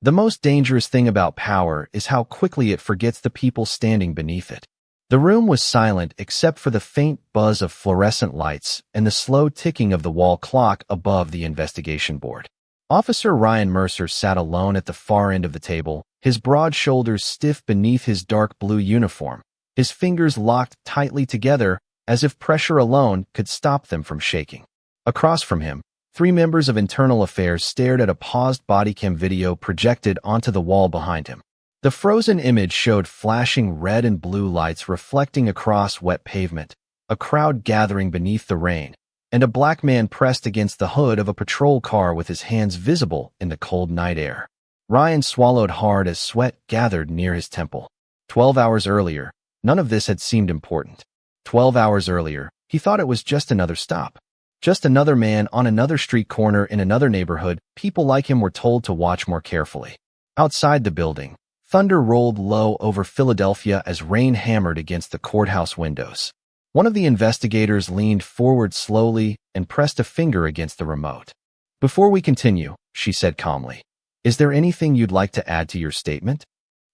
The most dangerous thing about power is how quickly it forgets the people standing beneath it. The room was silent except for the faint buzz of fluorescent lights and the slow ticking of the wall clock above the investigation board. Officer Ryan Mercer sat alone at the far end of the table, his broad shoulders stiff beneath his dark blue uniform, his fingers locked tightly together as if pressure alone could stop them from shaking. Across from him, 3 members of Internal Affairs stared at a paused bodycam video projected onto the wall behind him. The frozen image showed flashing red and blue lights reflecting across wet pavement, a crowd gathering beneath the rain, and a black man pressed against the hood of a patrol car with his hands visible in the cold night air. Ryan swallowed hard as sweat gathered near his temple. 12 hours earlier, none of this had seemed important. 12 hours earlier, he thought it was just another stop. Just another man on another street corner in another neighborhood. People like him were told to watch more carefully. Outside the building, thunder rolled low over Philadelphia as rain hammered against the courthouse windows. One of the investigators leaned forward slowly and pressed a finger against the remote. "Before we continue," she said calmly, "is there anything you'd like to add to your statement?"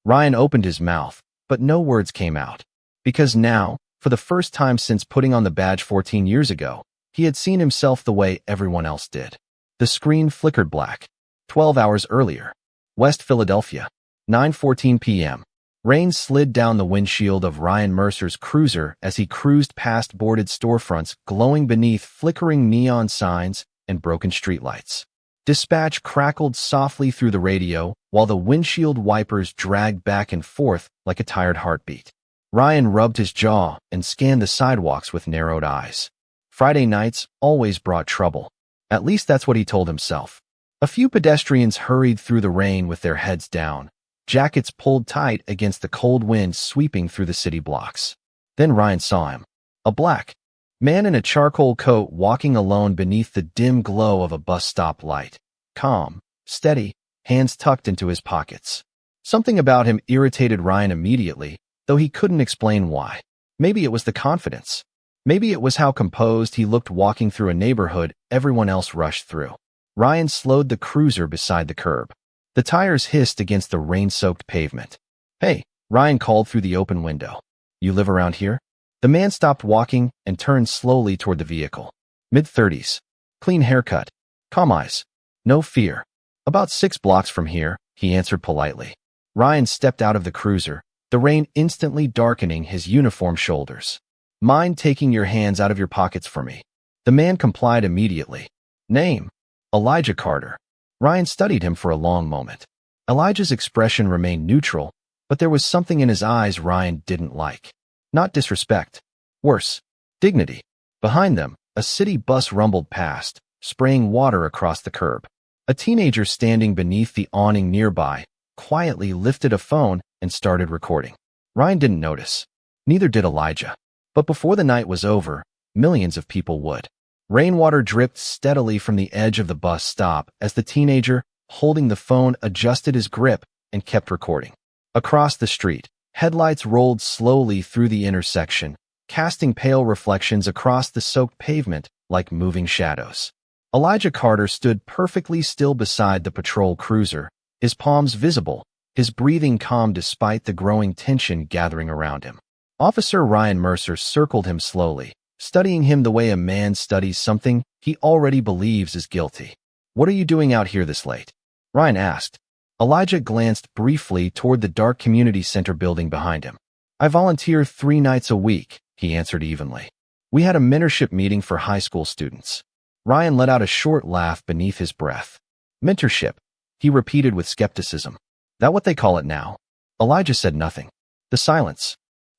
Ryan opened his mouth, but no words came out. Because now, for the first time since putting on the badge 14 years ago, he had seen himself the way everyone else did. The screen flickered black. 12 hours earlier. West Philadelphia. 9:14 p.m. Rain slid down the windshield of Ryan Mercer's cruiser as he cruised past boarded storefronts glowing beneath flickering neon signs and broken streetlights. Dispatch crackled softly through the radio while the windshield wipers dragged back and forth like a tired heartbeat. Ryan rubbed his jaw and scanned the sidewalks with narrowed eyes. Friday nights always brought trouble. At least that's what he told himself. A few pedestrians hurried through the rain with their heads down, jackets pulled tight against the cold wind sweeping through the city blocks. Then Ryan saw him. A black man in a charcoal coat walking alone beneath the dim glow of a bus stop light. Calm, steady, hands tucked into his pockets. Something about him irritated Ryan immediately, though he couldn't explain why. Maybe it was the confidence. Maybe it was how composed he looked walking through a neighborhood everyone else rushed through. Ryan slowed the cruiser beside the curb. The tires hissed against the rain-soaked pavement. "Hey," Ryan called through the open window. "You live around here?" The man stopped walking and turned slowly toward the vehicle. Mid-30s. Clean haircut. Calm eyes. No fear. "About 6 blocks from here," he answered politely. Ryan stepped out of the cruiser, the rain instantly darkening his uniform shoulders. "Mind taking your hands out of your pockets for me?" The man complied immediately. "Name?" "Elijah Carter." Ryan studied him for a long moment. Elijah's expression remained neutral, but there was something in his eyes Ryan didn't like. Not disrespect. Worse, dignity. Behind them, a city bus rumbled past, spraying water across the curb. A teenager standing beneath the awning nearby quietly lifted a phone and started recording. Ryan didn't notice. Neither did Elijah. But before the night was over, millions of people would. Rainwater dripped steadily from the edge of the bus stop as the teenager, holding the phone, adjusted his grip and kept recording. Across the street, headlights rolled slowly through the intersection, casting pale reflections across the soaked pavement like moving shadows. Elijah Carter stood perfectly still beside the patrol cruiser, his palms visible, his breathing calm despite the growing tension gathering around him. Officer Ryan Mercer circled him slowly, studying him the way a man studies something he already believes is guilty. "What are you doing out here this late?" Ryan asked. Elijah glanced briefly toward the dark community center building behind him. "I volunteer 3 nights a week," he answered evenly. "We had a mentorship meeting for high school students." Ryan let out a short laugh beneath his breath. "Mentorship," he repeated with skepticism. "That what they call it now?" Elijah said nothing. The silence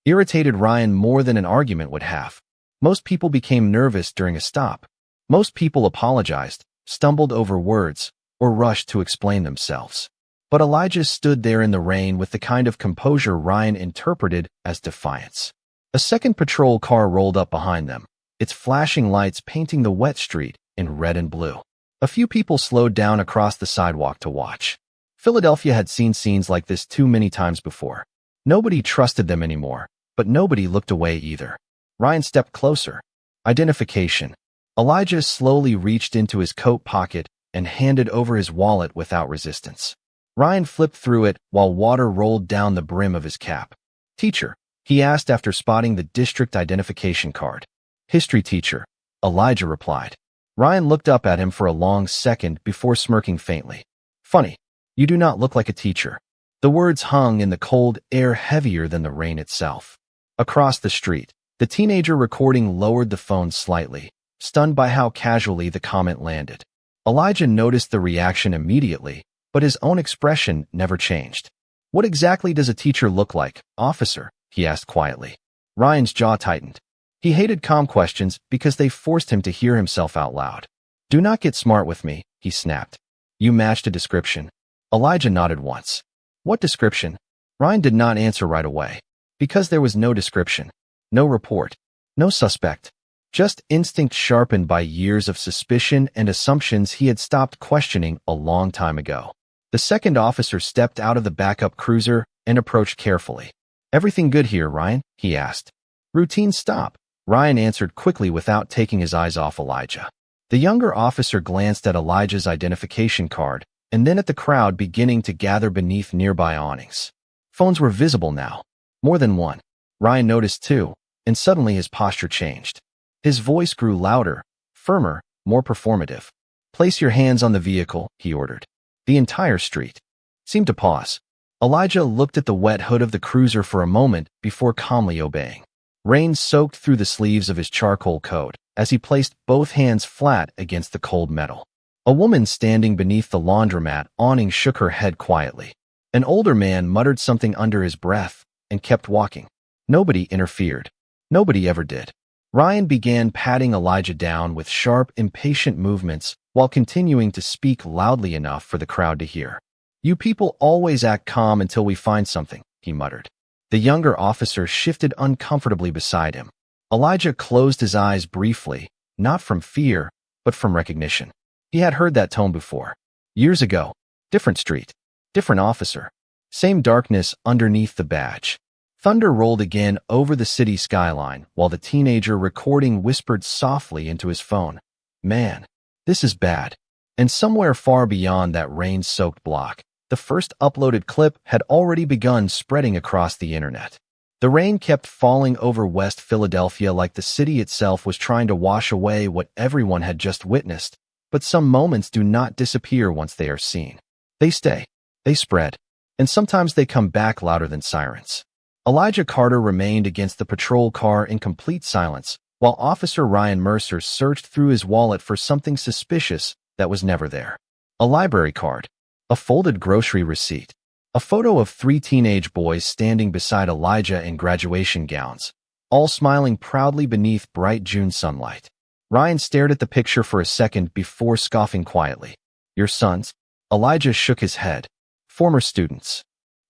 irritated Ryan more than an argument would have. Most people became nervous during a stop. Most people apologized, stumbled over words, or rushed to explain themselves. But Elijah stood there in the rain with the kind of composure Ryan interpreted as defiance. A second patrol car rolled up behind them, its flashing lights painting the wet street in red and blue. A few people slowed down across the sidewalk to watch. Philadelphia had seen scenes like this too many times before. Nobody trusted them anymore, but nobody looked away either. Ryan stepped closer. Identification. Elijah slowly reached into his coat pocket and handed over his wallet without resistance. Ryan flipped through it while water rolled down the brim of his cap. Teacher, he asked after spotting the district identification card. History teacher, Elijah replied. Ryan looked up at him for a long second before smirking faintly. Funny, you do not look like a teacher. The words hung in the cold air heavier than the rain itself. Across the street, the teenager recording lowered the phone slightly, stunned by how casually the comment landed. Elijah noticed the reaction immediately, but his own expression never changed. What exactly does a teacher look like, officer? He asked quietly. Ryan's jaw tightened. He hated calm questions because they forced him to hear himself out loud. Do not get smart with me, he snapped. You matched a description. Elijah nodded once. What description? Ryan did not answer right away. Because there was no description. No report. No suspect. Just instinct sharpened by years of suspicion and assumptions he had stopped questioning a long time ago. The second officer stepped out of the backup cruiser and approached carefully. Everything good here, Ryan? He asked. Routine stop. Ryan answered quickly without taking his eyes off Elijah. The younger officer glanced at Elijah's identification card and then at the crowd beginning to gather beneath nearby awnings. Phones were visible now. More than one. Ryan noticed too, and suddenly his posture changed. His voice grew louder, firmer, more performative. Place your hands on the vehicle, he ordered. The entire street seemed to pause. Elijah looked at the wet hood of the cruiser for a moment before calmly obeying. Rain soaked through the sleeves of his charcoal coat as he placed both hands flat against the cold metal. A woman standing beneath the laundromat awning shook her head quietly. An older man muttered something under his breath and kept walking. Nobody interfered. Nobody ever did. Ryan began patting Elijah down with sharp, impatient movements while continuing to speak loudly enough for the crowd to hear. You people always act calm until we find something, he muttered. The younger officer shifted uncomfortably beside him. Elijah closed his eyes briefly, not from fear, but from recognition. He had heard that tone before. Years ago. Different street. Different officer. Same darkness underneath the badge. Thunder rolled again over the city skyline while the teenager recording whispered softly into his phone. Man, this is bad. And somewhere far beyond that rain-soaked block, the first uploaded clip had already begun spreading across the internet. The rain kept falling over West Philadelphia like the city itself was trying to wash away what everyone had just witnessed, but some moments do not disappear once they are seen. They stay. They spread. And sometimes they come back louder than sirens. Elijah Carter remained against the patrol car in complete silence, while Officer Ryan Mercer searched through his wallet for something suspicious that was never there. A library card. A folded grocery receipt. A photo of 3 teenage boys standing beside Elijah in graduation gowns, all smiling proudly beneath bright June sunlight. Ryan stared at the picture for a second before scoffing quietly. Your sons? Elijah shook his head. Former students.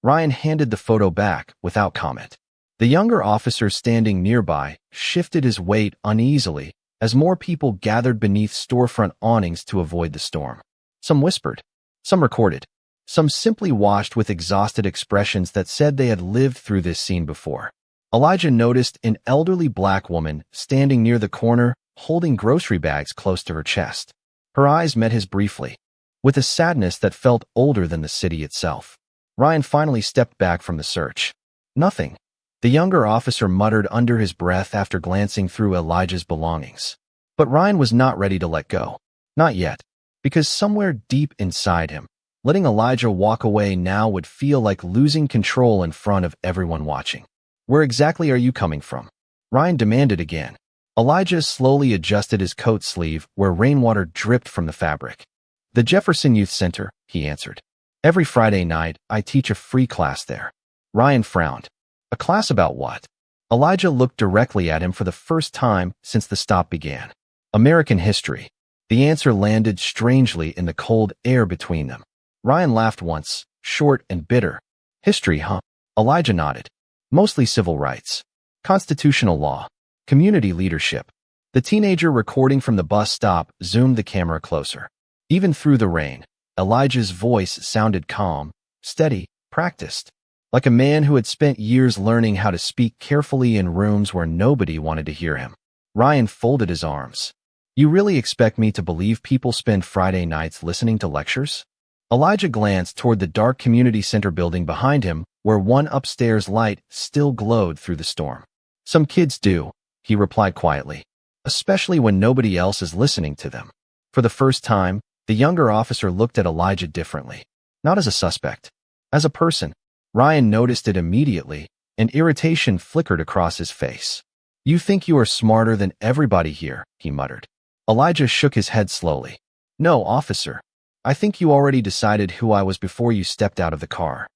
Ryan handed the photo back without comment. The younger officer standing nearby shifted his weight uneasily as more people gathered beneath storefront awnings to avoid the storm. Some whispered. Some recorded. Some simply watched with exhausted expressions that said they had lived through this scene before. Elijah noticed an elderly black woman standing near the corner, holding grocery bags close to her chest. Her eyes met his briefly, with a sadness that felt older than the city itself. Ryan finally stepped back from the search. Nothing. The younger officer muttered under his breath after glancing through Elijah's belongings. But Ryan was not ready to let go. Not yet. Because somewhere deep inside him, letting Elijah walk away now would feel like losing control in front of everyone watching. Where exactly are you coming from? Ryan demanded again. Elijah slowly adjusted his coat sleeve where rainwater dripped from the fabric. The Jefferson Youth Center, he answered. Every Friday night, I teach a free class there. Ryan frowned. A class about what? Elijah looked directly at him for the first time since the stop began. American history. The answer landed strangely in the cold air between them. Ryan laughed once, short and bitter. History, huh? Elijah nodded. Mostly civil rights. Constitutional law. Community leadership. The teenager recording from the bus stop zoomed the camera closer. Even through the rain, Elijah's voice sounded calm, steady, practiced. Like a man who had spent years learning how to speak carefully in rooms where nobody wanted to hear him. Ryan folded his arms. You really expect me to believe people spend Friday nights listening to lectures? Elijah glanced toward the dark community center building behind him, where one upstairs light still glowed through the storm. Some kids do, he replied quietly, especially when nobody else is listening to them. For the first time, the younger officer looked at Elijah differently. Not as a suspect. As a person. Ryan noticed it immediately, and irritation flickered across his face. You think you are smarter than everybody here, he muttered. Elijah shook his head slowly. No, officer. I think you already decided who I was before you stepped out of the car.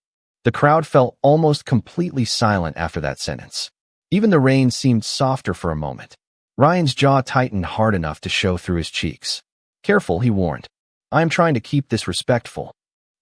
The crowd fell almost completely silent after that sentence. Even the rain seemed softer for a moment. Ryan's jaw tightened hard enough to show through his cheeks. Careful, he warned. I am trying to keep this respectful.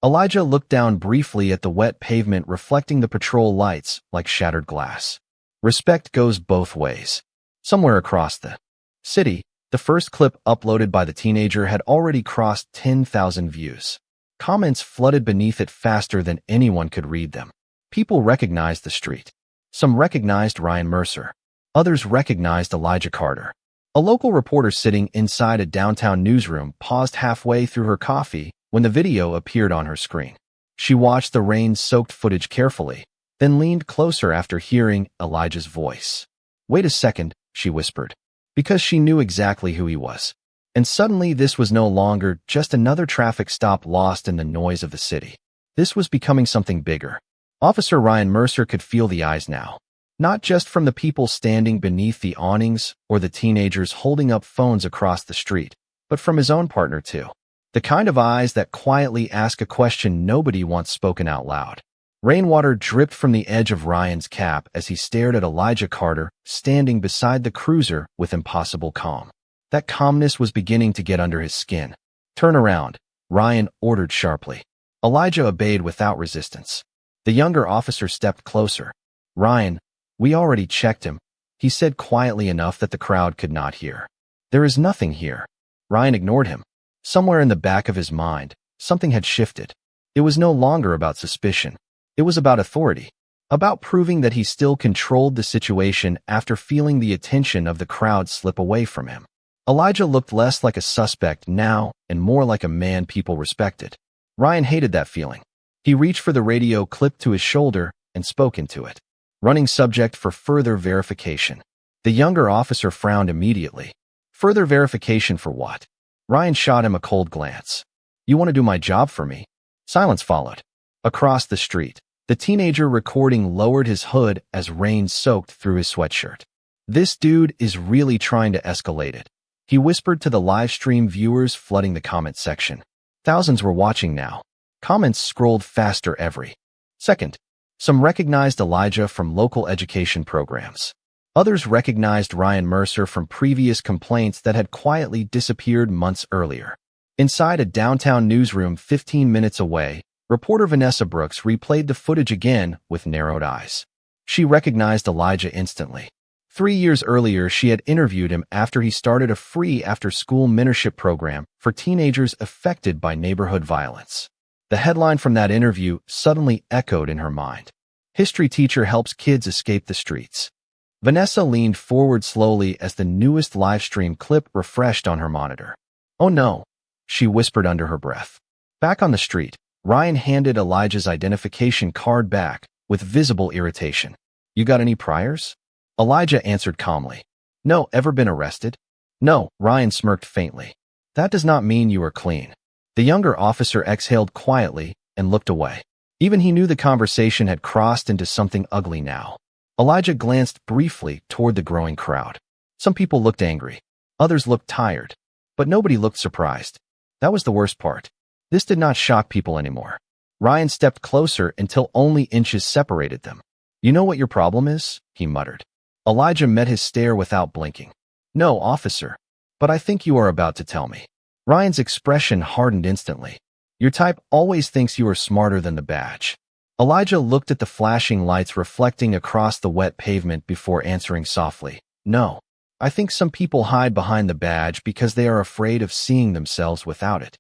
Elijah looked down briefly at the wet pavement reflecting the patrol lights like shattered glass. Respect goes both ways. Somewhere across the city, the first clip uploaded by the teenager had already crossed 10,000 views. Comments flooded beneath it faster than anyone could read them. People recognized the street. Some recognized Ryan Mercer. Others recognized Elijah Carter. A local reporter sitting inside a downtown newsroom paused halfway through her coffee when the video appeared on her screen. She watched the rain-soaked footage carefully, then leaned closer after hearing Elijah's voice. Wait a second, she whispered, because she knew exactly who he was. And suddenly this was no longer just another traffic stop lost in the noise of the city. This was becoming something bigger. Officer Ryan Mercer could feel the eyes now. Not just from the people standing beneath the awnings or the teenagers holding up phones across the street, but from his own partner too. The kind of eyes that quietly ask a question nobody wants spoken out loud. Rainwater dripped from the edge of Ryan's cap as he stared at Elijah Carter, standing beside the cruiser with impossible calm. That calmness was beginning to get under his skin. Turn around, Ryan ordered sharply. Elijah obeyed without resistance. The younger officer stepped closer. Ryan, we already checked him, he said quietly enough that the crowd could not hear. There is nothing here. Ryan ignored him. Somewhere in the back of his mind, something had shifted. It was no longer about suspicion. It was about authority. About proving that he still controlled the situation after feeling the attention of the crowd slip away from him. Elijah looked less like a suspect now and more like a man people respected. Ryan hated that feeling. He reached for the radio clipped to his shoulder and spoke into it. Running subject for further verification. The younger officer frowned immediately. Further verification for what? Ryan shot him a cold glance. You want to do my job for me? Silence followed. Across the street, the teenager recording lowered his hood as rain soaked through his sweatshirt. This dude is really trying to escalate it. He whispered to the live stream viewers flooding the comment section. Thousands were watching now. Comments scrolled faster every second. Some recognized Elijah from local education programs. Others recognized Ryan Mercer from previous complaints that had quietly disappeared months earlier. Inside a downtown newsroom 15 minutes away, reporter Vanessa Brooks replayed the footage again with narrowed eyes. She recognized Elijah instantly. 3 years earlier, she had interviewed him after he started a free after-school mentorship program for teenagers affected by neighborhood violence. The headline from that interview suddenly echoed in her mind. History teacher helps kids escape the streets. Vanessa leaned forward slowly as the newest livestream clip refreshed on her monitor. Oh no, she whispered under her breath. Back on the street, Ryan handed Elijah's identification card back with visible irritation. You got any priors? Elijah answered calmly. No, ever been arrested? No, Ryan smirked faintly. That does not mean you are clean. The younger officer exhaled quietly and looked away. Even he knew the conversation had crossed into something ugly now. Elijah glanced briefly toward the growing crowd. Some people looked angry. Others looked tired. But nobody looked surprised. That was the worst part. This did not shock people anymore. Ryan stepped closer until only inches separated them. You know what your problem is? He muttered. Elijah met his stare without blinking. No, officer. But I think you are about to tell me. Ryan's expression hardened instantly. Your type always thinks you are smarter than the badge. Elijah looked at the flashing lights reflecting across the wet pavement before answering softly. No. I think some people hide behind the badge because they are afraid of seeing themselves without it.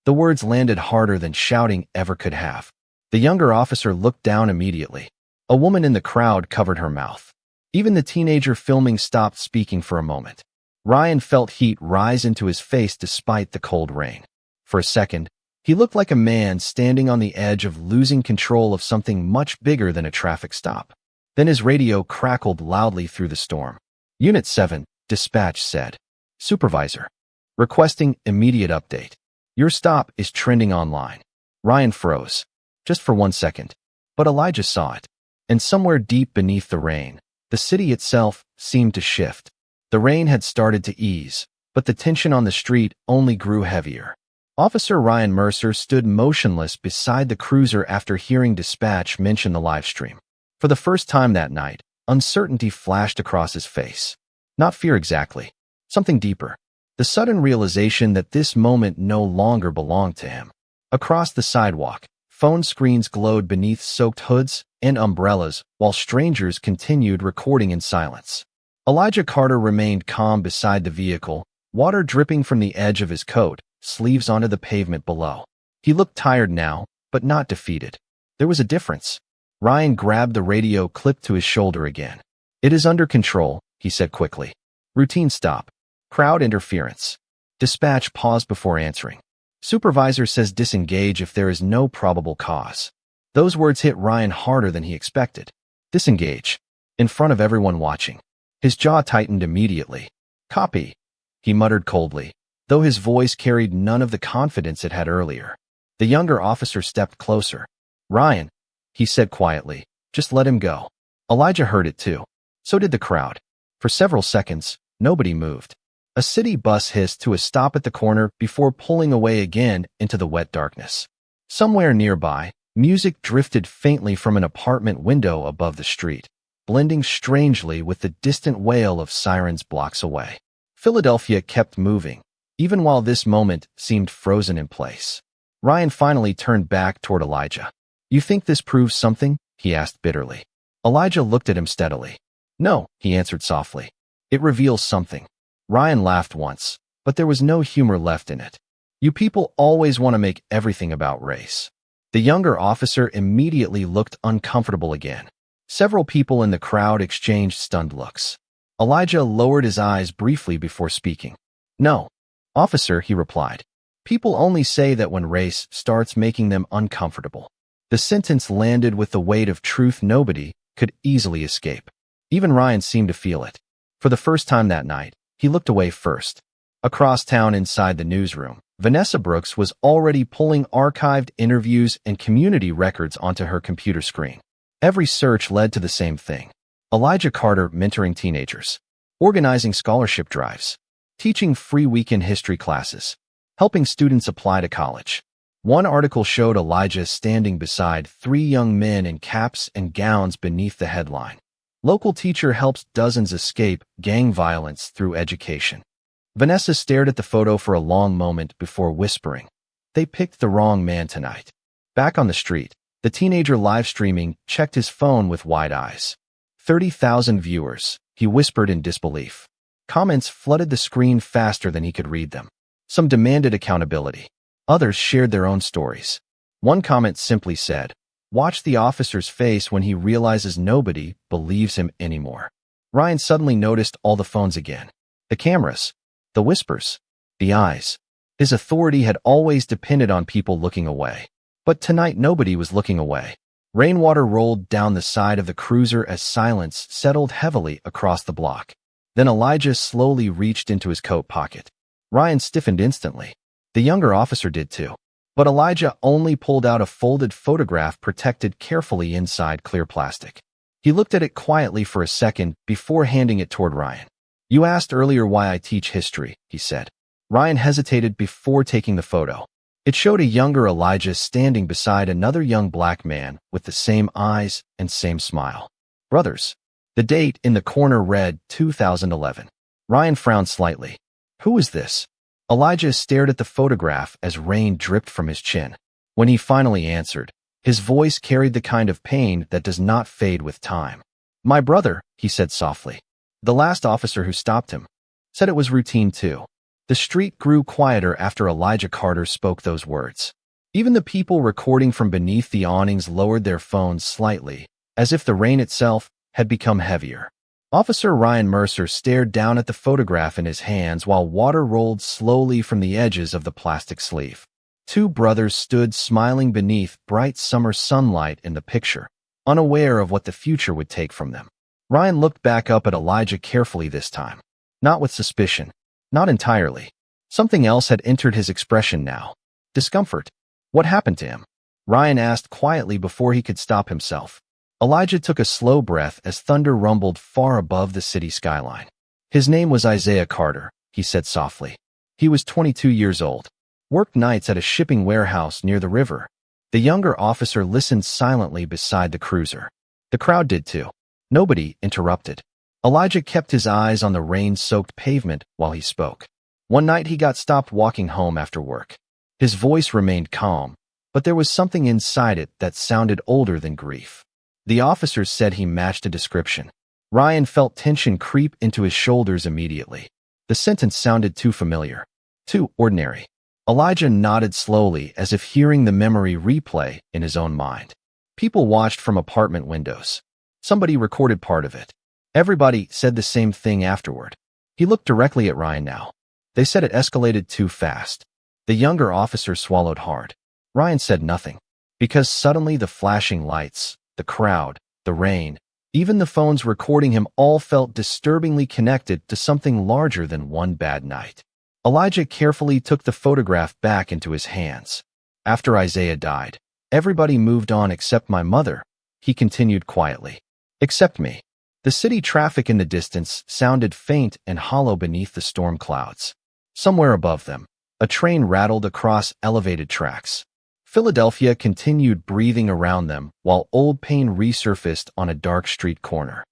The words landed harder than shouting ever could have. The younger officer looked down immediately. A woman in the crowd covered her mouth. Even the teenager filming stopped speaking for a moment. Ryan felt heat rise into his face despite the cold rain. For a second, He looked like a man standing on the edge of losing control of something much bigger than a traffic stop. Then his radio crackled loudly through the storm. Unit 7, dispatch said. Supervisor. Requesting immediate update. Your stop is trending online. Ryan froze. Just for 1 second. But Elijah saw it. And somewhere deep beneath the rain, the city itself seemed to shift. The rain had started to ease, but the tension on the street only grew heavier. Officer Ryan Mercer stood motionless beside the cruiser after hearing dispatch mention the livestream. For the first time that night, uncertainty flashed across his face. Not fear exactly. Something deeper. The sudden realization that this moment no longer belonged to him. Across the sidewalk, phone screens glowed beneath soaked hoods and umbrellas while strangers continued recording in silence. Elijah Carter remained calm beside the vehicle, water dripping from the edge of his coat, sleeves onto the pavement below. He looked tired now, but not defeated. There was a difference. Ryan grabbed the radio clipped to his shoulder again. It is under control, he said quickly. Routine stop. Crowd interference. Dispatch paused before answering. Supervisor says disengage if there is no probable cause. Those words hit Ryan harder than he expected. Disengage. In front of everyone watching. His jaw tightened immediately. Copy. He muttered coldly, though his voice carried none of the confidence it had earlier. The younger officer stepped closer. Ryan, he said quietly, just let him go. Elijah heard it too. So did the crowd. For several seconds, nobody moved. A city bus hissed to a stop at the corner before pulling away again into the wet darkness. Somewhere nearby, music drifted faintly from an apartment window above the street, blending strangely with the distant wail of sirens blocks away. Philadelphia kept moving, even while this moment seemed frozen in place. Ryan finally turned back toward Elijah. You think this proves something? He asked bitterly. Elijah looked at him steadily. No, he answered softly. It reveals something. Ryan laughed once, but there was no humor left in it. You people always want to make everything about race. The younger officer immediately looked uncomfortable again. Several people in the crowd exchanged stunned looks. Elijah lowered his eyes briefly before speaking. No, officer, he replied. People only say that when race starts making them uncomfortable. The sentence landed with the weight of truth nobody could easily escape. Even Ryan seemed to feel it. For the first time that night, he looked away first. Across town inside the newsroom, Vanessa Brooks was already pulling archived interviews and community records onto her computer screen. Every search led to the same thing. Elijah Carter mentoring teenagers, organizing scholarship drives, teaching free weekend history classes, helping students apply to college. One article showed Elijah standing beside 3 young men in caps and gowns beneath the headline. Local teacher helps dozens escape gang violence through education. Vanessa stared at the photo for a long moment before whispering, they picked the wrong man tonight. Back on the street, the teenager live streaming checked his phone with wide eyes. 30,000 viewers, he whispered in disbelief. Comments flooded the screen faster than he could read them. Some demanded accountability. Others shared their own stories. One comment simply said, watch the officer's face when he realizes nobody believes him anymore. Ryan suddenly noticed all the phones again. The cameras, the whispers, the eyes. His authority had always depended on people looking away. But tonight nobody was looking away. Rainwater rolled down the side of the cruiser as silence settled heavily across the block. Then Elijah slowly reached into his coat pocket. Ryan stiffened instantly. The younger officer did too. But Elijah only pulled out a folded photograph protected carefully inside clear plastic. He looked at it quietly for a second before handing it toward Ryan. You asked earlier why I teach history, he said. Ryan hesitated before taking the photo. It showed a younger Elijah standing beside another young black man with the same eyes and same smile. Brothers. The date in the corner read 2011. Ryan frowned slightly. Who is this? Elijah stared at the photograph as rain dripped from his chin. When he finally answered, his voice carried the kind of pain that does not fade with time. My brother, he said softly. The last officer who stopped him said it was routine too. The street grew quieter after Elijah Carter spoke those words. Even the people recording from beneath the awnings lowered their phones slightly, as if the rain itself had become heavier. Officer Ryan Mercer stared down at the photograph in his hands while water rolled slowly from the edges of the plastic sleeve. Two brothers stood smiling beneath bright summer sunlight in the picture, unaware of what the future would take from them. Ryan looked back up at Elijah carefully this time. Not with suspicion. Not entirely. Something else had entered his expression now. Discomfort. What happened to him? Ryan asked quietly before he could stop himself. Elijah took a slow breath as thunder rumbled far above the city skyline. His name was Isaiah Carter, he said softly. He was 22 years old. Worked nights at a shipping warehouse near the river. The younger officer listened silently beside the cruiser. The crowd did too. Nobody interrupted. Elijah kept his eyes on the rain-soaked pavement while he spoke. One night he got stopped walking home after work. His voice remained calm, but there was something inside it that sounded older than grief. The officers said he matched a description. Ryan felt tension creep into his shoulders immediately. The sentence sounded too familiar. Too ordinary. Elijah nodded slowly as if hearing the memory replay in his own mind. People watched from apartment windows. Somebody recorded part of it. Everybody said the same thing afterward. He looked directly at Ryan now. They said it escalated too fast. The younger officer swallowed hard. Ryan said nothing. Because suddenly the flashing lights, the crowd, the rain, even the phones recording him all felt disturbingly connected to something larger than one bad night. Elijah carefully took the photograph back into his hands. After Isaiah died, everybody moved on except my mother, he continued quietly. Except me. The city traffic in the distance sounded faint and hollow beneath the storm clouds. Somewhere above them, a train rattled across elevated tracks. Philadelphia continued breathing around them while old pain resurfaced on a dark street corner.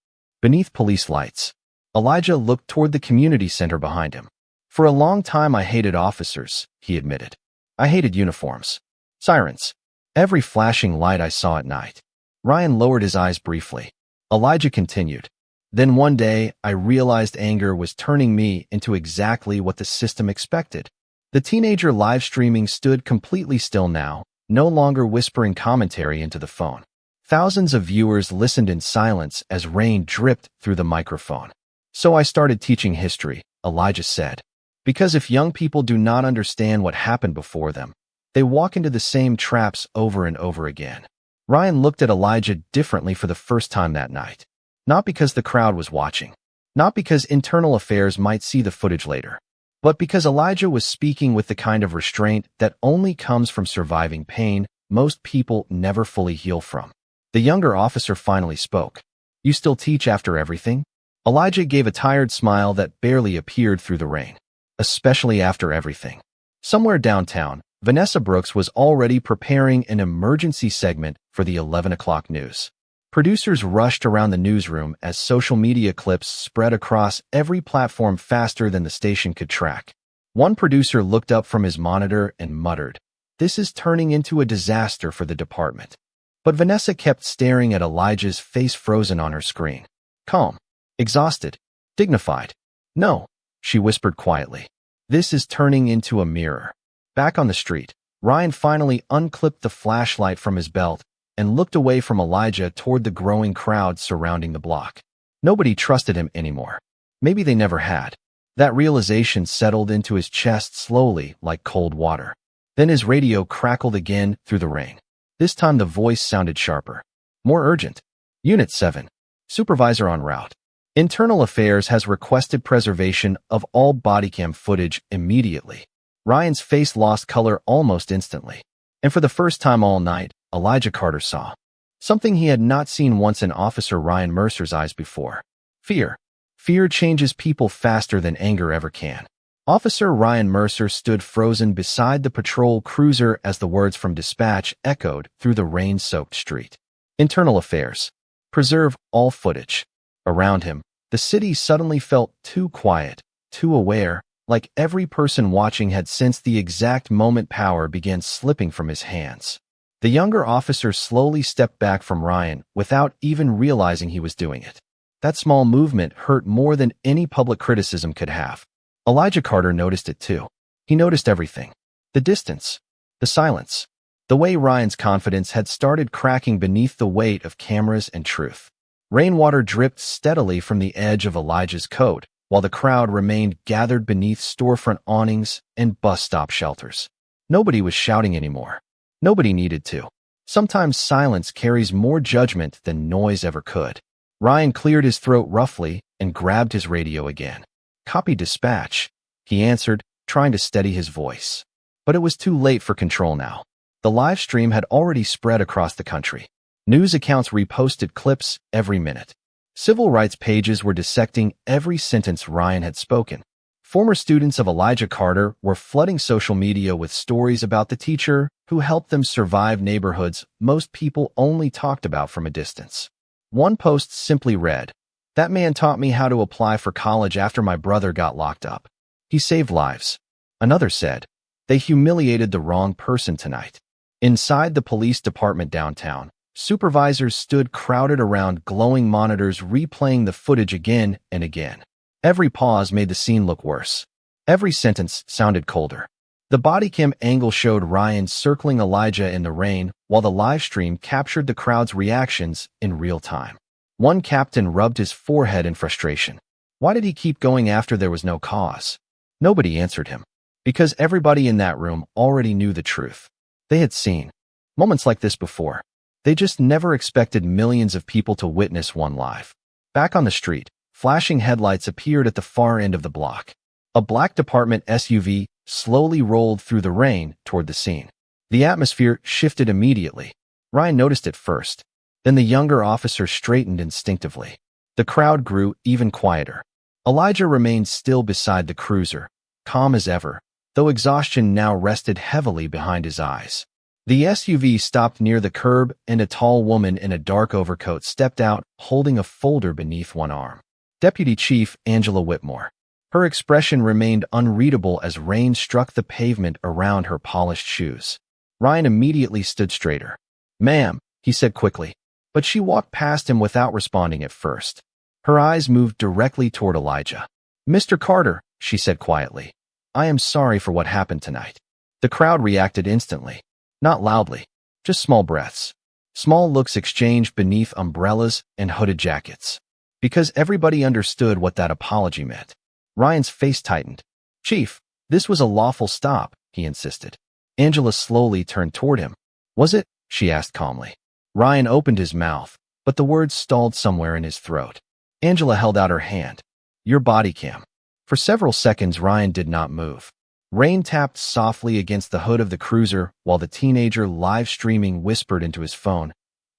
Beneath police lights, Elijah looked toward the community center behind him. For a long time I hated officers, he admitted. I hated uniforms. Sirens. Every flashing light I saw at night. Ryan lowered his eyes briefly. Elijah continued. Then one day, I realized anger was turning me into exactly what the system expected. The teenager live streaming stood completely still now, no longer whispering commentary into the phone. Thousands of viewers listened in silence as rain dripped through the microphone. So I started teaching history, Elijah said. Because if young people do not understand what happened before them, they walk into the same traps over and over again. Ryan looked at Elijah differently for the first time that night. Not because the crowd was watching. Not because internal affairs might see the footage later. But because Elijah was speaking with the kind of restraint that only comes from surviving pain most people never fully heal from. The younger officer finally spoke. You still teach after everything? Elijah gave a tired smile that barely appeared through the rain. Especially after everything. Somewhere downtown, Vanessa Brooks was already preparing an emergency segment for the 11 o'clock news. Producers rushed around the newsroom as social media clips spread across every platform faster than the station could track. One producer looked up from his monitor and muttered, "This is turning into a disaster for the department." But Vanessa kept staring at Elijah's face frozen on her screen. Calm. Exhausted. Dignified. No, she whispered quietly. This is turning into a mirror. Back on the street, Ryan finally unclipped the flashlight from his belt and looked away from Elijah toward the growing crowd surrounding the block. Nobody trusted him anymore. Maybe they never had. That realization settled into his chest slowly like cold water. Then his radio crackled again through the rain. This time the voice sounded sharper. More urgent. Unit 7. Supervisor en route. Internal Affairs has requested preservation of all bodycam footage immediately. Ryan's face lost color almost instantly. And for the first time all night, Elijah Carter saw something he had not seen once in Officer Ryan Mercer's eyes before. Fear. Fear changes people faster than anger ever can. Officer Ryan Mercer stood frozen beside the patrol cruiser as the words from dispatch echoed through the rain-soaked street. Internal Affairs. Preserve all footage. Around him, the city suddenly felt too quiet, too aware, like every person watching had sensed the exact moment power began slipping from his hands. The younger officer slowly stepped back from Ryan without even realizing he was doing it. That small movement hurt more than any public criticism could have. Elijah Carter noticed it too. He noticed everything. The distance. The silence. The way Ryan's confidence had started cracking beneath the weight of cameras and truth. Rainwater dripped steadily from the edge of Elijah's coat, while the crowd remained gathered beneath storefront awnings and bus stop shelters. Nobody was shouting anymore. Nobody needed to. Sometimes silence carries more judgment than noise ever could. Ryan cleared his throat roughly and grabbed his radio again. "Copy dispatch," he answered, trying to steady his voice. But it was too late for control now. The live stream had already spread across the country. News accounts reposted clips every minute. Civil rights pages were dissecting every sentence Ryan had spoken. Former students of Elijah Carter were flooding social media with stories about the teacher who helped them survive neighborhoods most people only talked about from a distance. One post simply read, "That man taught me how to apply for college after my brother got locked up. He saved lives." Another said, "They humiliated the wrong person tonight." Inside the police department downtown, supervisors stood crowded around glowing monitors replaying the footage again and again. Every pause made the scene look worse. Every sentence sounded colder. The body cam angle showed Ryan circling Elijah in the rain, while the live stream captured the crowd's reactions in real time. One captain rubbed his forehead in frustration. Why did he keep going after there was no cause? Nobody answered him. Because everybody in that room already knew the truth. They had seen moments like this before. They just never expected millions of people to witness one live. Back on the street, flashing headlights appeared at the far end of the block. A black department SUV slowly rolled through the rain toward the scene. The atmosphere shifted immediately. Ryan noticed it first. Then the younger officer straightened instinctively. The crowd grew even quieter. Elijah remained still beside the cruiser, calm as ever, though exhaustion now rested heavily behind his eyes. The SUV stopped near the curb and a tall woman in a dark overcoat stepped out, holding a folder beneath one arm. Deputy Chief Angela Whitmore. Her expression remained unreadable as rain struck the pavement around her polished shoes. Ryan immediately stood straighter. "Ma'am," he said quickly, but she walked past him without responding at first. Her eyes moved directly toward Elijah. "Mr. Carter," she said quietly, "I am sorry for what happened tonight." The crowd reacted instantly. Not loudly, just small breaths. Small looks exchanged beneath umbrellas and hooded jackets. Because everybody understood what that apology meant. Ryan's face tightened. "Chief, this was a lawful stop," he insisted. Angela slowly turned toward him. "Was it?" she asked calmly. Ryan opened his mouth, but the words stalled somewhere in his throat. Angela held out her hand. "Your body cam." For several seconds, Ryan did not move. Rain tapped softly against the hood of the cruiser while the teenager live streaming whispered into his phone,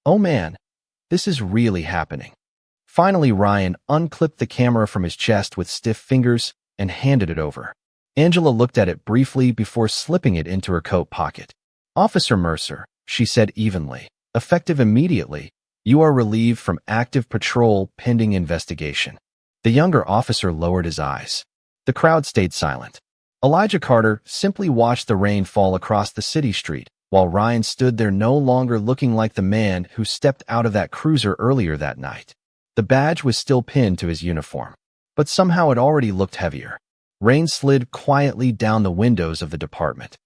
"Oh man, this is really happening." Finally, Ryan unclipped the camera from his chest with stiff fingers and handed it over. Angela looked at it briefly before slipping it into her coat pocket. "Officer Mercer," she said evenly, "effective immediately. You are relieved from active patrol pending investigation." The younger officer lowered his eyes. The crowd stayed silent. Elijah Carter simply watched the rain fall across the city street, while Ryan stood there no longer looking like the man who stepped out of that cruiser earlier that night. The badge was still pinned to his uniform, but somehow it already looked heavier. Rain slid quietly down the windows of the department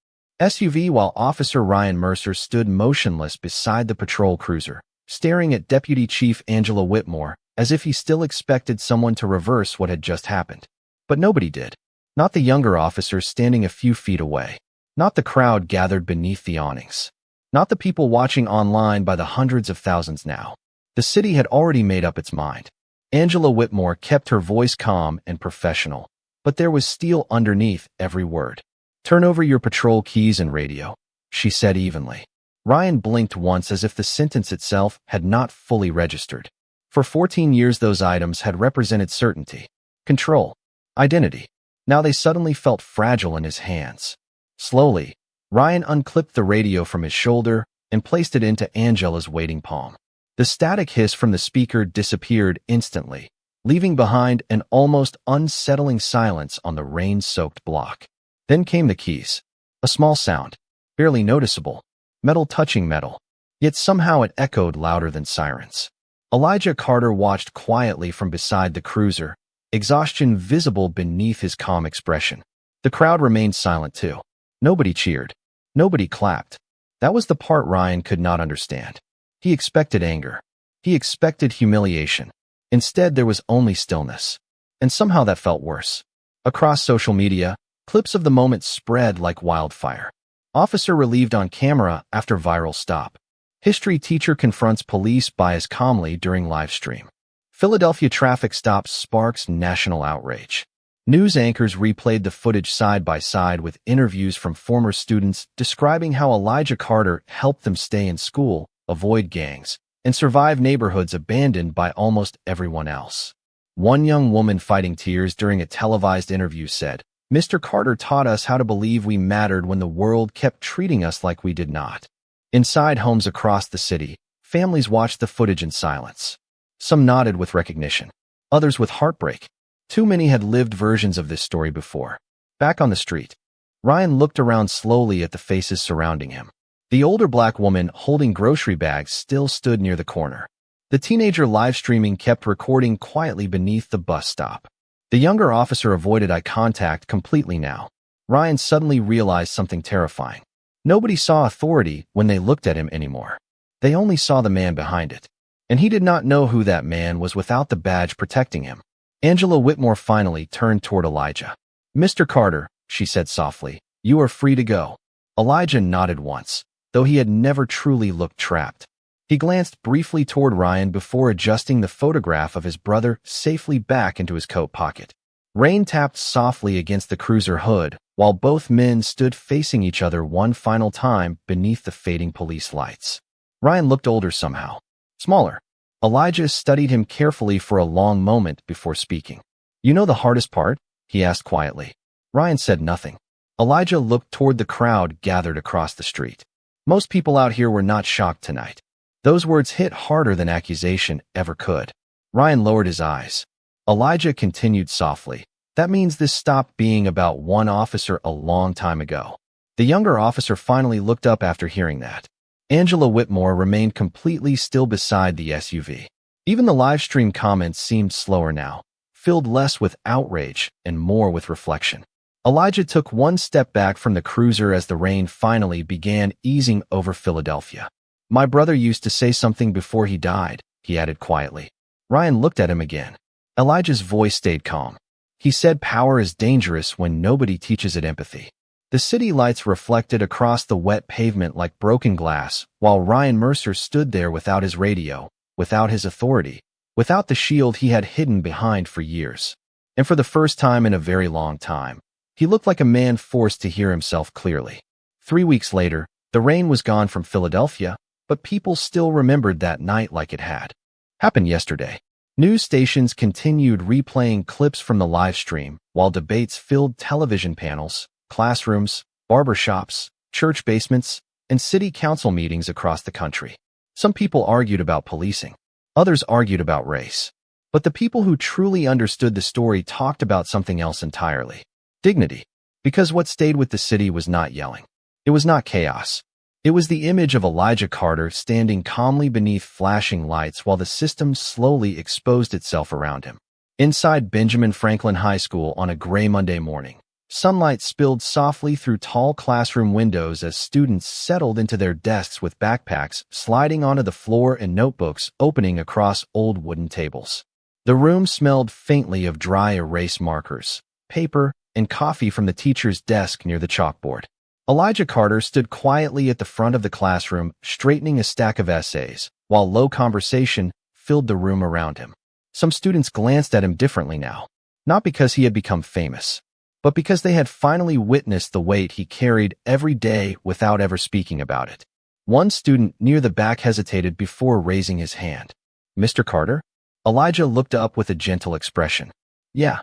SUV while Officer Ryan Mercer stood motionless beside the patrol cruiser, staring at Deputy Chief Angela Whitmore as if he still expected someone to reverse what had just happened. But nobody did. Not the younger officer standing a few feet away. Not the crowd gathered beneath the awnings. Not the people watching online by the hundreds of thousands now. The city had already made up its mind. Angela Whitmore kept her voice calm and professional, but there was steel underneath every word. "Turn over your patrol keys and radio," she said evenly. Ryan blinked once as if the sentence itself had not fully registered. For 14 years those items had represented certainty, control, identity. Now they suddenly felt fragile in his hands. Slowly, Ryan unclipped the radio from his shoulder and placed it into Angela's waiting palm. The static hiss from the speaker disappeared instantly, leaving behind an almost unsettling silence on the rain-soaked block. Then came the keys. A small sound, barely noticeable, metal touching metal, yet somehow it echoed louder than sirens. Elijah Carter watched quietly from beside the cruiser, exhaustion visible beneath his calm expression. The crowd remained silent too. Nobody cheered. Nobody clapped. That was the part Ryan could not understand. He expected anger. He expected humiliation. Instead, there was only stillness. And somehow that felt worse. Across social media, clips of the moment spread like wildfire. Officer relieved on camera after viral stop. History teacher confronts police bias calmly during livestream. Philadelphia traffic stop sparks national outrage. News anchors replayed the footage side by side with interviews from former students describing how Elijah Carter helped them stay in school, avoid gangs, and survive neighborhoods abandoned by almost everyone else. One young woman fighting tears during a televised interview said, "Mr. Carter taught us how to believe we mattered when the world kept treating us like we did not." Inside homes across the city, families watched the footage in silence. Some nodded with recognition, others with heartbreak. Too many had lived versions of this story before. Back on the street, Ryan looked around slowly at the faces surrounding him. The older black woman holding grocery bags still stood near the corner. The teenager live streaming kept recording quietly beneath the bus stop. The younger officer avoided eye contact completely now. Ryan suddenly realized something terrifying. Nobody saw authority when they looked at him anymore. They only saw the man behind it. And he did not know who that man was without the badge protecting him. Angela Whitmore finally turned toward Elijah. "Mr. Carter," she said softly, "you are free to go." Elijah nodded once, though he had never truly looked trapped. He glanced briefly toward Ryan before adjusting the photograph of his brother safely back into his coat pocket. Rain tapped softly against the cruiser hood, while both men stood facing each other one final time beneath the fading police lights. Ryan looked older somehow. Smaller. Elijah studied him carefully for a long moment before speaking. "You know the hardest part?" he asked quietly. Ryan said nothing. Elijah looked toward the crowd gathered across the street. Most people out here were not shocked tonight. Those words hit harder than accusation ever could. Ryan lowered his eyes. Elijah continued softly. "That means this stopped being about one officer a long time ago." The younger officer finally looked up after hearing that. Angela Whitmore remained completely still beside the SUV. Even the live stream comments seemed slower now, filled less with outrage and more with reflection. Elijah took one step back from the cruiser as the rain finally began easing over Philadelphia. "My brother used to say something before he died," he added quietly. Ryan looked at him again. Elijah's voice stayed calm. He said power is dangerous when nobody teaches it empathy. The city lights reflected across the wet pavement like broken glass, while Ryan Mercer stood there without his radio, without his authority, without the shield he had hidden behind for years. And for the first time in a very long time, he looked like a man forced to hear himself clearly. 3 weeks later, the rain was gone from Philadelphia, but people still remembered that night like it had happened yesterday. News stations continued replaying clips from the live stream, while debates filled television panels, classrooms, barbershops, church basements, and city council meetings across the country. Some people argued about policing. Others argued about race. But the people who truly understood the story talked about something else entirely. Dignity. Because what stayed with the city was not yelling. It was not chaos. It was the image of Elijah Carter standing calmly beneath flashing lights while the system slowly exposed itself around him. Inside Benjamin Franklin High School on a gray Monday morning, sunlight spilled softly through tall classroom windows as students settled into their desks with backpacks sliding onto the floor and notebooks opening across old wooden tables. The room smelled faintly of dry erase markers, paper, and coffee from the teacher's desk near the chalkboard. Elijah Carter stood quietly at the front of the classroom, straightening a stack of essays, while low conversation filled the room around him. Some students glanced at him differently now, not because he had become famous, but because they had finally witnessed the weight he carried every day without ever speaking about it. One student near the back hesitated before raising his hand. "Mr. Carter?" Elijah looked up with a gentle expression. "Yeah."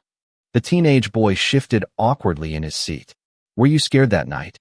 The teenage boy shifted awkwardly in his seat. "Were you scared that night?"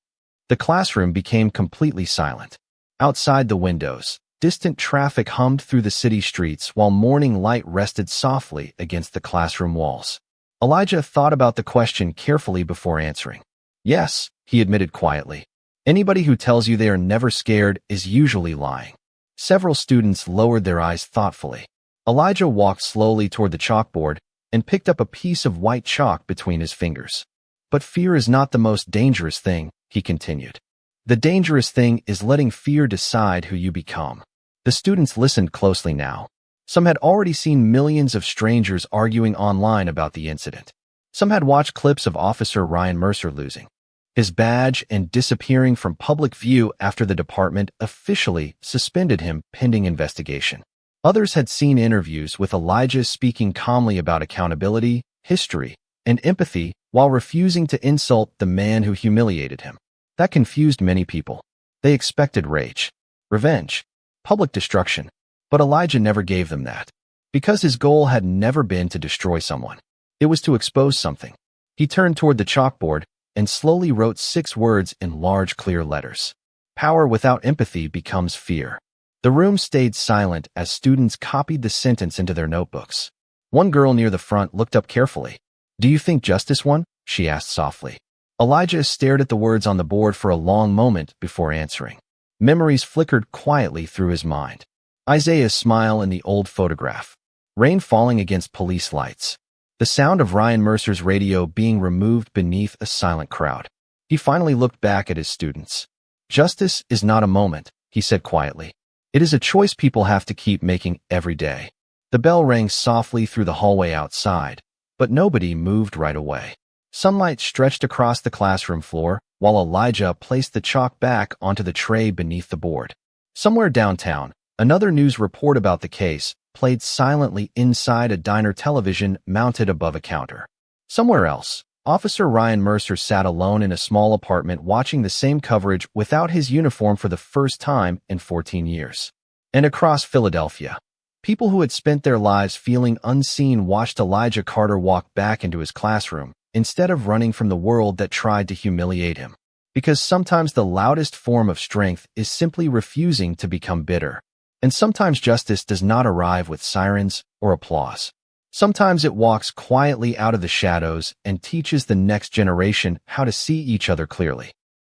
The classroom became completely silent. Outside the windows, distant traffic hummed through the city streets while morning light rested softly against the classroom walls. Elijah thought about the question carefully before answering. "Yes," he admitted quietly. "Anybody who tells you they are never scared is usually lying." Several students lowered their eyes thoughtfully. Elijah walked slowly toward the chalkboard and picked up a piece of white chalk between his fingers. "But fear is not the most dangerous thing," he continued. "The dangerous thing is letting fear decide who you become." The students listened closely now. Some had already seen millions of strangers arguing online about the incident. Some had watched clips of Officer Ryan Mercer losing. his badge, and disappearing from public view after the department officially suspended him pending investigation. Others had seen interviews with Elijah speaking calmly about accountability, history, and empathy while refusing to insult the man who humiliated him. That confused many people. They expected rage, revenge, public destruction, but Elijah never gave them that. Because his goal had never been to destroy someone. It was to expose something. He turned toward the chalkboard and slowly wrote 6 words in large, clear letters. Power without empathy becomes fear. The room stayed silent as students copied the sentence into their notebooks. One girl near the front looked up carefully. "Do you think justice won?" she asked softly. Elijah stared at the words on the board for a long moment before answering. Memories flickered quietly through his mind. Isaiah's smile in the old photograph. Rain falling against police lights. The sound of Ryan Mercer's radio being removed beneath a silent crowd. He finally looked back at his students. "Justice is not a moment," he said quietly. "It is a choice people have to keep making every day." The bell rang softly through the hallway outside, but nobody moved right away. Sunlight stretched across the classroom floor, while Elijah placed the chalk back onto the tray beneath the board. Somewhere downtown, another news report about the case played silently inside a diner television mounted above a counter. Somewhere else, Officer Ryan Mercer sat alone in a small apartment watching the same coverage without his uniform for the first time in 14 years. And across Philadelphia, people who had spent their lives feeling unseen watched Elijah Carter walk back into his classroom, instead of running from the world that tried to humiliate him. Because sometimes the loudest form of strength is simply refusing to become bitter. And sometimes justice does not arrive with sirens or applause. Sometimes it walks quietly out of the shadows and teaches the next generation how to see each other clearly.